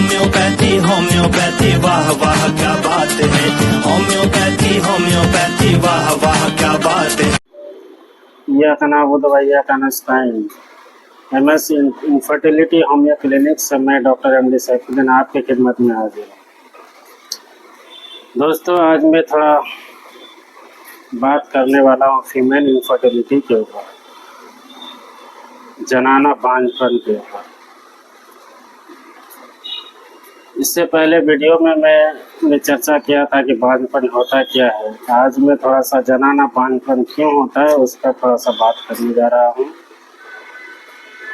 Homeopathy homeopathy वाह वाह क्या बात है। होम्योपैथी होम्योपैथी वाह वाह क्या बात है। इय्याक नअबुदु व इय्याक नस्तईन। एमएस इनफर्टिलिटी होमियो क्लिनिक से मैं डॉक्टर एमडी सैफुद्दीन आपकी खिदमत में हाजिर हूँ। दोस्तों, आज मैं थोड़ा बात करने वाला हूँ फीमेल इनफर्टिलिटी के ऊपर, जनाना बांझपन के ऊपर। इससे पहले वीडियो में मैंने चर्चा किया था कि बांझपन होता क्या है। आज मैं थोड़ा सा जनाना बांझपन क्यों होता है उस पर थोड़ा सा बात करने जा रहा हूँ।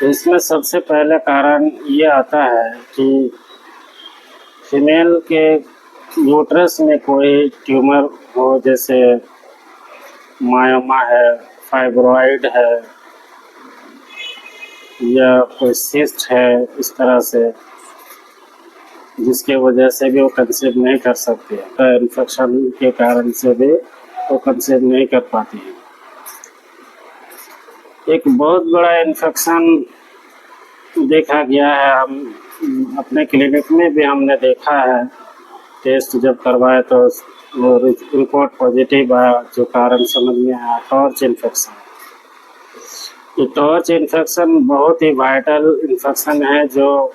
तो इसमें सबसे पहले कारण ये आता है कि फीमेल के यूट्रस में कोई ट्यूमर हो, जैसे मायोमा है, फाइब्रॉइड है या कोई सिस्ट है, इस तरह से, जिसके वजह से भी वो कंसीव नहीं कर सकती है। तो इन्फेक्शन के कारण से भी वो कंसीव नहीं कर पाती है। एक बहुत बड़ा इन्फेक्शन देखा गया है, हम अपने क्लिनिक में भी हमने देखा है। टेस्ट जब करवाए तो वो रिपोर्ट पॉजिटिव आया, जो कारण समझ में आया टॉर्च इन्फेक्शन। ये टॉर्च इन्फेक्शन बहुत ही वाइटल इन्फेक्शन है, जो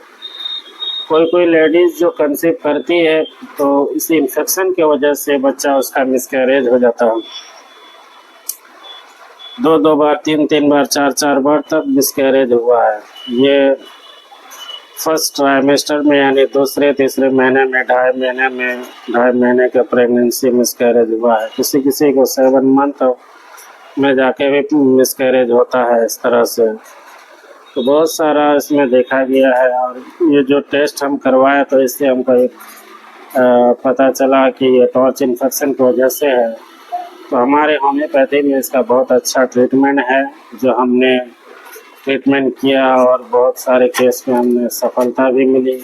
कोई लेडीज़ जो कंसीव करती है तो इस इन्फेक्शन की वजह से बच्चा उसका मिसकैरेज हो जाता है। 2 बार, 3 बार, 4 बार तक मिसकैरेज हुआ है। ये फर्स्ट ट्राइमेस्टर में, यानी दूसरे तीसरे महीने में, 2.5 महीने का प्रेगनेंसी मिसकैरेज हुआ है। किसी किसी को 7 मंथ में जाके भी मिसकैरेज होता है इस तरह से। तो बहुत सारा इसमें देखा गया है। और ये जो टेस्ट हम करवाए तो इससे हमको एक पता चला कि ये टॉर्च इन्फेक्शन की वजह से है। तो हमारे होम्योपैथी में इसका बहुत अच्छा ट्रीटमेंट है, जो हमने ट्रीटमेंट किया और बहुत सारे केस में हमने सफलता भी मिली।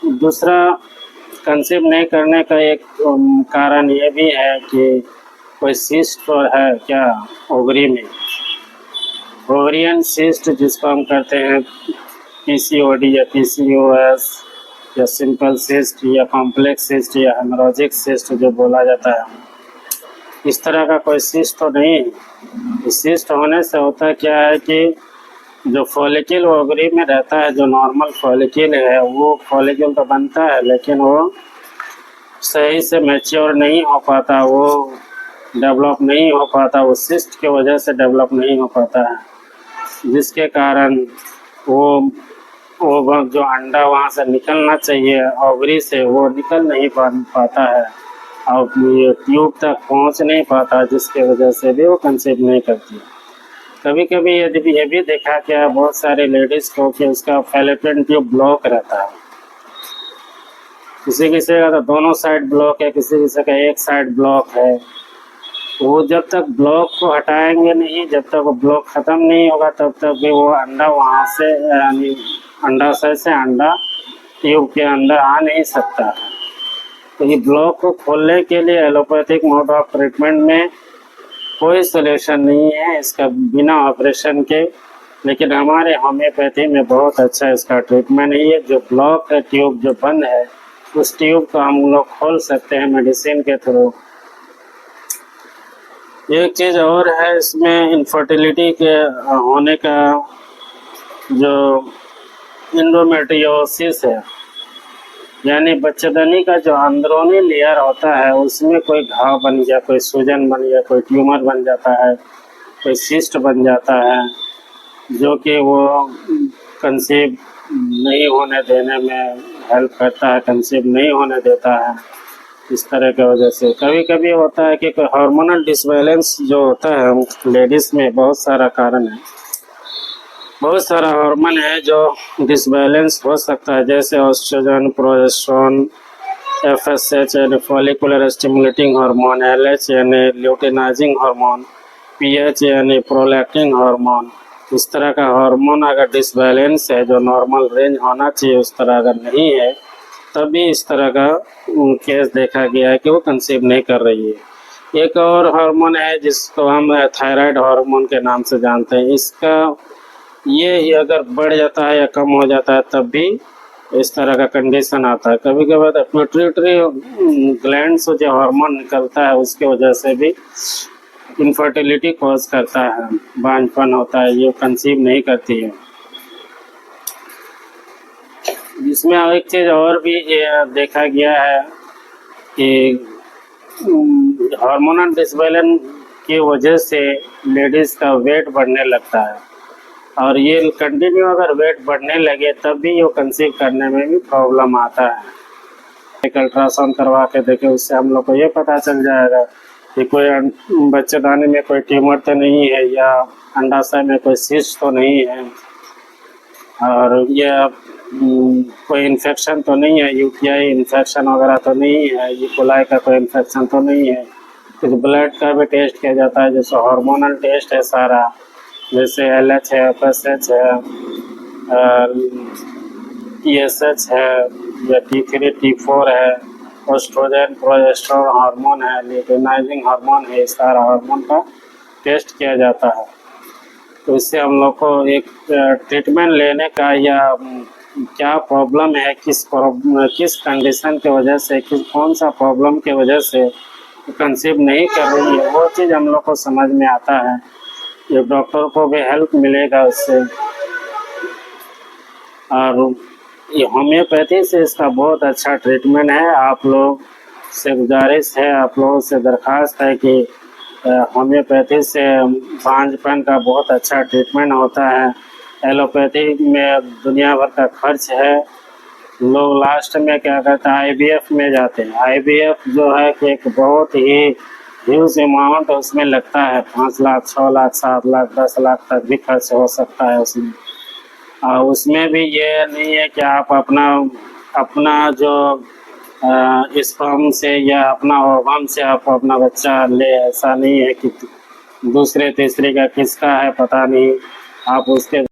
दूसरा, कंसीव नहीं करने का एक कारण ये भी है कि कोई सिस्ट है क्या ओवरी में, ओवरियन सिस्ट, जिसको हम कहते हैं पीसीओडी या पीसीओएस या सिंपल सिस्ट या कॉम्प्लेक्स सिस्ट या हेमोरैजिक सिस्ट जो बोला जाता है, इस तरह का कोई सिस्ट तो नहीं है। सिस्ट होने से होता क्या है कि जो फॉलिकल ओवरी में रहता है, जो नॉर्मल फॉलिकल है, वो फॉलिकल तो बनता है लेकिन वो सही से मैच्योर नहीं हो पाता, वो डेवलप नहीं हो पाता, वो सिस्ट की वजह से डेवलप नहीं हो पाता है, जिसके कारण वो जो अंडा वहाँ से निकलना चाहिए ओवरी से, वो निकल नहीं पाता है और ये ट्यूब तक पहुँच नहीं पाता, जिसके वजह से भी वो कंसीव नहीं करती। कभी कभी ये भी देखा गया बहुत सारे लेडीज़ को कि उसका फैलोपियन ट्यूब ब्लॉक रहता है। किसी किसी का तो दोनों साइड ब्लॉक है, किसी किसी का एक साइड ब्लॉक है। वो जब तक ब्लॉक को हटाएंगे नहीं, जब तक वो ब्लॉक ख़त्म नहीं होगा, तब तक भी वो अंडा वहाँ से, यानी अंडाशय से अंडा ट्यूब के अंदर आ नहीं सकता है। तो ये ब्लॉक को खोलने के लिए एलोपैथिक मोड ऑफ ट्रीटमेंट में कोई सॉल्यूशन नहीं है इसका बिना ऑपरेशन के। लेकिन हमारे होम्योपैथी में बहुत अच्छा इसका ट्रीटमेंट है। ये जो ब्लॉक है, ट्यूब जो बंद है, उस ट्यूब को हम लोग खोल सकते हैं मेडिसिन के थ्रू। एक चीज़ और है इसमें, इनफर्टिलिटी के होने का जो एंडोमेट्रियोसिस है, यानी बच्चेदानी का जो अंदरूनी लेयर होता है, उसमें कोई घाव बन गया, कोई सूजन बन गया, कोई ट्यूमर बन जाता है, कोई सिस्ट बन जाता है, जो कि वो कंसीव नहीं होने देने में हेल्प करता है, कंसीव नहीं होने देता है। इस तरह की वजह से कभी कभी होता है कि हार्मोनल डिसबैलेंस जो होता है लेडीज़ में, बहुत सारा कारण है, बहुत सारा हार्मोन है जो डिसबैलेंस हो सकता है, जैसे एस्ट्रोजन, प्रोजेस्टेरोन, एफएसएच यानी फॉलिकुलर स्टिमुलेटिंग हार्मोन, एलएच यानी ल्यूटिनाइजिंग हार्मोन, पीएच यानी प्रोलैक्टिन हार्मोन। इस तरह का हार्मोन अगर डिसबैलेंस है, जो नॉर्मल रेंज होना चाहिए उस तरह अगर नहीं है, तभी इस तरह का केस देखा गया है कि वो कंसीव नहीं कर रही है। एक और हार्मोन है जिसको हम थायराइड हार्मोन के नाम से जानते हैं। इसका ये अगर बढ़ जाता है या कम हो जाता है तब भी इस तरह का कंडीशन आता है। कभी कभी तो पिट्यूटरी ग्लैंड से जो हार्मोन निकलता है उसके वजह से भी इनफर्टिलिटी कॉज करता है, बांझपन होता है, ये कंसीव नहीं करती है। इसमें एक चीज़ और भी ये देखा गया है कि हार्मोनल डिसबैलेंस की वजह से लेडीज़ का वेट बढ़ने लगता है, और ये कंटिन्यू अगर वेट बढ़ने लगे तब भी वो कंसीव करने में भी प्रॉब्लम आता है। एक अल्ट्रासाउंड करवा के देखें, उससे हम लोग को ये पता चल जाएगा कि कोई बच्चेदानी में कोई ट्यूमर तो नहीं है, या अंडाशय में कोई सिस्ट तो नहीं है, और यह कोई इन्फेक्शन तो नहीं है, यूटीआई इन्फेक्शन वगैरह तो नहीं है, ई कोलाई का कोई इन्फेक्शन तो नहीं है। फिर ब्लड का भी टेस्ट किया जाता है, जैसे हार्मोनल टेस्ट है सारा, जैसे LH है, FSH है, TSH है, या T3 T4 है, एस्ट्रोजन प्रोजेस्टेरोन हार्मोन है, लुटेनाइजिंग हार्मोन है, इस सारा हार्मोन का टेस्ट किया जाता है। तो इससे हम लोग को एक ट्रीटमेंट लेने का, या क्या प्रॉब्लम है, किस कंडीशन की वजह से, कौन सा प्रॉब्लम की वजह से कंसीव नहीं कर रही है, वो चीज़ हम लोग को समझ में आता है। ये डॉक्टर को भी हेल्प मिलेगा उससे। और ये होम्योपैथी से इसका बहुत अच्छा ट्रीटमेंट है। आप लोग से गुजारिश है, आप लोगों से दरख्वास्त है कि होम्योपैथी से बांझपन का बहुत अच्छा ट्रीटमेंट होता है। एलोपैथी में दुनिया भर का खर्च है, लोग लास्ट में क्या करते हैं, IVF में जाते हैं। IVF जो है कि एक बहुत ही ह्यूज अमाउंट उसमें लगता है, 5 लाख 6 लाख 7 लाख 10 लाख तक भी खर्च हो सकता है उसमें। और उसमें भी ये नहीं है कि आप अपना जो स्पर्म से या अपना ओवम से आप अपना बच्चा ले, ऐसा नहीं है कि दूसरे तीसरे का किसका है पता नहीं, आप उसके